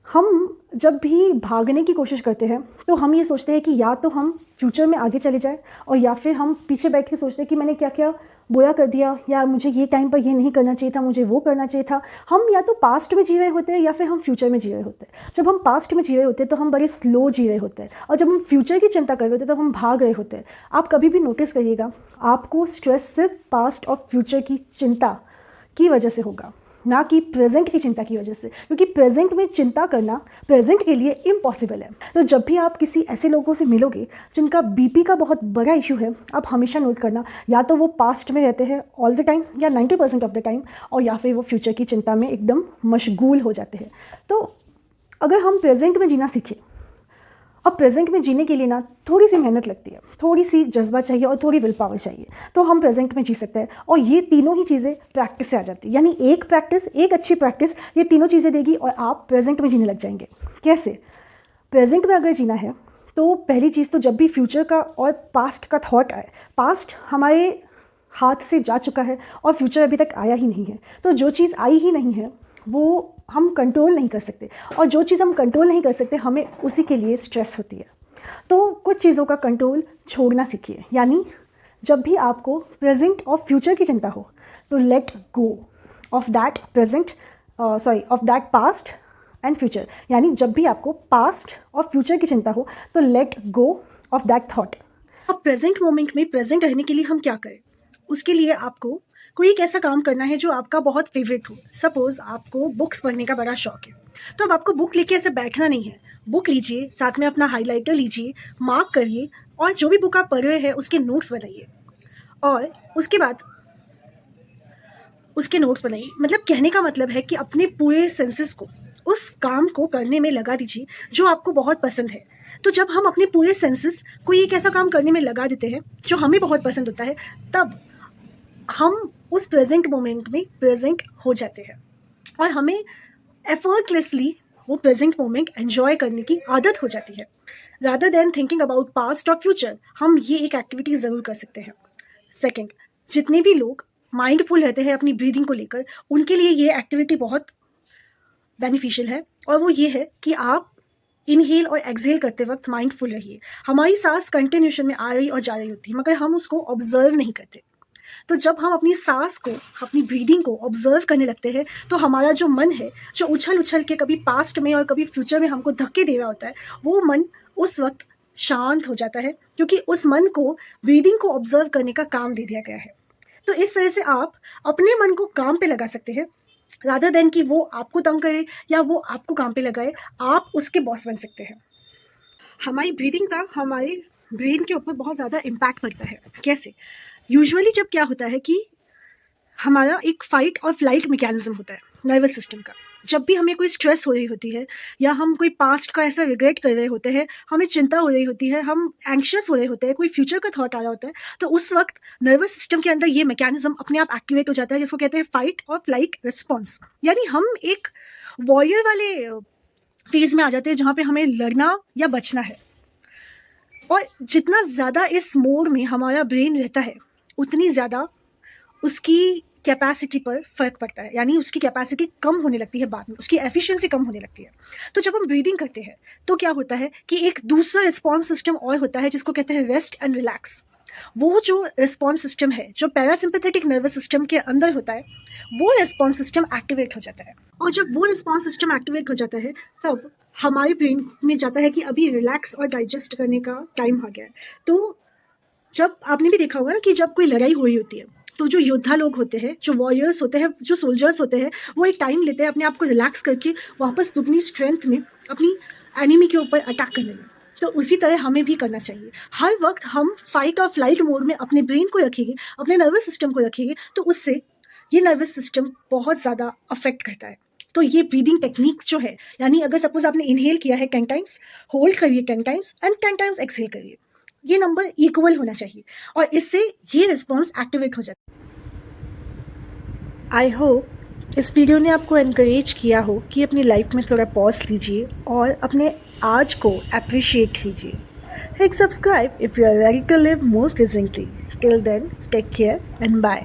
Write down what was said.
हम जब भी भागने की कोशिश करते हैं तो हम ये सोचते हैं कि या तो हम फ्यूचर में आगे चले जाएं और या फिर हम पीछे बैठ के सोचते हैं कि मैंने क्या क्या बुरा कर दिया, या मुझे ये टाइम पर ये नहीं करना चाहिए था, मुझे वो करना चाहिए था। हम या तो पास्ट में जी रहे होते हैं या फिर हम फ्यूचर में जी रहे होते हैं। जब हम पास्ट में जी रहे होते हैं तो हम बड़े स्लो जी रहे होते हैं, और जब हम फ्यूचर की चिंता कर रहे होते हैं तब हम भाग रहे होते हैं। आप कभी भी नोटिस करिएगा, आपको स्ट्रेस सिर्फ पास्ट और फ्यूचर की चिंता की वजह से होगा, ना कि प्रेजेंट की चिंता की वजह से, क्योंकि प्रेजेंट में चिंता करना प्रेजेंट के लिए इम्पॉसिबल है। तो जब भी आप किसी ऐसे लोगों से मिलोगे जिनका बीपी का बहुत बड़ा इशू है, आप हमेशा नोट करना, या तो वो पास्ट में रहते हैं ऑल द टाइम या 90% ऑफ द टाइम, और या फिर वो फ्यूचर की चिंता में एकदम मशगूल हो जाते हैं। तो अगर हम प्रेजेंट में जीना सीखें, और प्रेजेंट में जीने के लिए ना थोड़ी सी मेहनत लगती है, थोड़ी सी जज्बा चाहिए और थोड़ी विल पावर चाहिए, तो हम प्रेजेंट में जी सकते हैं। और ये तीनों ही चीज़ें प्रैक्टिस से आ जाती है, यानी एक अच्छी प्रैक्टिस ये तीनों चीज़ें देगी और आप प्रेजेंट में जीने लग जाएंगे। कैसे? प्रेजेंट में अगर जीना है तो पहली चीज़ तो जब भी फ्यूचर का और पास्ट का थॉट आए, पास्ट हमारे हाथ से जा चुका है और फ्यूचर अभी तक आया ही नहीं है, तो जो चीज़ आई ही नहीं है वो हम कंट्रोल नहीं कर सकते, और जो चीज़ हम कंट्रोल नहीं कर सकते हमें उसी के लिए स्ट्रेस होती है। तो कुछ चीज़ों का कंट्रोल छोड़ना सीखिए, यानी जब भी आपको प्रेजेंट और फ्यूचर की चिंता हो तो let go of that of that past and future. यानी जब भी आपको पास्ट और फ्यूचर की चिंता हो तो let go of that thought. अब प्रेजेंट मोमेंट में प्रेजेंट रहने के लिए हम क्या करें? उसके लिए आपको कोई एक ऐसा काम करना है जो आपका बहुत फेवरेट हो। सपोज़ आपको बुक्स पढ़ने का बड़ा शौक है, तो अब आपको बुक लेके ऐसे बैठना नहीं है। बुक लीजिए, साथ में अपना हाइलाइटर लीजिए, मार्क करिए, और जो भी बुक आप पढ़ रहे हैं उसके नोट्स बनाइए। और उसके नोट्स बनाइए, मतलब कहने का मतलब है कि अपने पूरे सेंसेस को उस काम को करने में लगा दीजिए जो आपको बहुत पसंद है। तो जब हम अपने पूरे सेंसेस कोई एक ऐसा काम करने में लगा देते हैं जो हमें बहुत पसंद होता है, तब हम उस प्रेजेंट मोमेंट में प्रेजेंट हो जाते हैं और हमें एफर्टलेसली वो प्रेजेंट मोमेंट एंजॉय करने की आदत हो जाती है। Rather than thinking about past और फ्यूचर, हम ये एक एक्टिविटी ज़रूर कर सकते हैं। सेकंड, जितने भी लोग माइंडफुल रहते हैं अपनी ब्रीदिंग को लेकर, उनके लिए ये एक्टिविटी बहुत बेनिफिशियल है, और वो ये है कि आप इनहेल और एक्सहेल करते वक्त माइंडफुल रहिए। हमारी सांस कंटिन्यूशन में आ रही और जा रही होती है, मगर हम उसको ऑब्जर्व नहीं करते। तो जब हम अपनी सांस को, अपनी ब्रीदिंग को ऑब्जर्व करने लगते हैं, तो हमारा जो मन है, जो उछल उछल के कभी पास्ट में और कभी फ्यूचर में हमको धक्के दे रहा होता है, वो मन उस वक्त शांत हो जाता है, क्योंकि उस मन को ब्रीदिंग को ऑब्जर्व करने का काम दे दिया गया है। तो इस तरह से आप अपने मन को काम पे लगा सकते हैं, रादर देन कि वो आपको तंग करे या वो आपको काम पे लगाए, आप उसके बॉस बन सकते हैं। हमारी ब्रीदिंग का हमारे ब्रेन के ऊपर बहुत ज़्यादा इम्पैक्ट पड़ता है। कैसे? यूजुअली जब क्या होता है कि हमारा एक फाइट और फ्लाइट मैकेनिज्म होता है नर्वस सिस्टम का। जब भी हमें कोई स्ट्रेस हो रही होती है, या हम कोई पास्ट का ऐसा रिग्रेट कर रहे होते हैं, हमें चिंता हो रही होती है, हम एंग्शियस हो रहे होते हैं, कोई फ्यूचर का थॉट आ रहा होता है, तो उस वक्त नर्वस सिस्टम के अंदर ये मैकेनिज्म अपने आप एक्टिवेट हो जाता है, जिसको कहते हैं फाइट और फ्लाइट रिस्पॉन्स। यानी हम एक वॉरियर वाले फेज में आ जाते हैं जहाँ पे हमें लड़ना या बचना है। और जितना ज़्यादा इस मोड में हमारा ब्रेन रहता है, उतनी ज़्यादा उसकी कैपेसिटी पर फ़र्क पड़ता है, यानी उसकी कैपेसिटी कम होने लगती है, बाद में उसकी एफिशिएंसी कम होने लगती है। तो जब हम ब्रीदिंग करते हैं तो क्या होता है कि एक दूसरा रिस्पॉन्स सिस्टम और होता है, जिसको कहते हैं रेस्ट एंड रिलैक्स। वो जो रिस्पॉन्स सिस्टम है, जो पैरासिम्पैथेटिक नर्वस सिस्टम के अंदर होता है, वो रिस्पॉन्स सिस्टम एक्टिवेट हो जाता है। और जब वो रिस्पॉन्स सिस्टम एक्टिवेट हो जाता है, तब हमारे ब्रेन में जाता है कि अभी रिलैक्स और डाइजेस्ट करने का टाइम आ गया है। तो जब आपने भी देखा होगा ना कि जब कोई लड़ाई हुई होती है, तो जो योद्धा लोग होते हैं, जो वॉरियर्स होते हैं, जो सोल्जर्स होते हैं, वो एक टाइम लेते हैं अपने आप को रिलैक्स करके वापस दुगनी स्ट्रेंथ में अपनी एनिमी के ऊपर अटैक करने में। तो उसी तरह हमें भी करना चाहिए। हर वक्त हम फाइट और फ्लाइट मोड में अपने ब्रेन को रखेंगे, अपने नर्वस सिस्टम को रखेंगे, तो उससे ये नर्वस सिस्टम बहुत ज़्यादा अफेक्ट करता है। तो ये ब्रीदिंग टेक्निक जो है, यानी अगर सपोज आपने इनहेल किया है 10 टाइम्स, होल्ड करिए 10 टाइम्स एंड 10 टाइम्स एक्सहेल करिए। ये नंबर इक्वल होना चाहिए, और इससे ये रिस्पॉन्स एक्टिवेट हो जाता है। आई होप इस वीडियो ने आपको एनकरेज किया हो कि अपनी लाइफ में थोड़ा पॉज लीजिए और अपने आज को अप्रिशिएट कीजिए। Hit subscribe if you are ready to live more presently. Till then, take care and bye.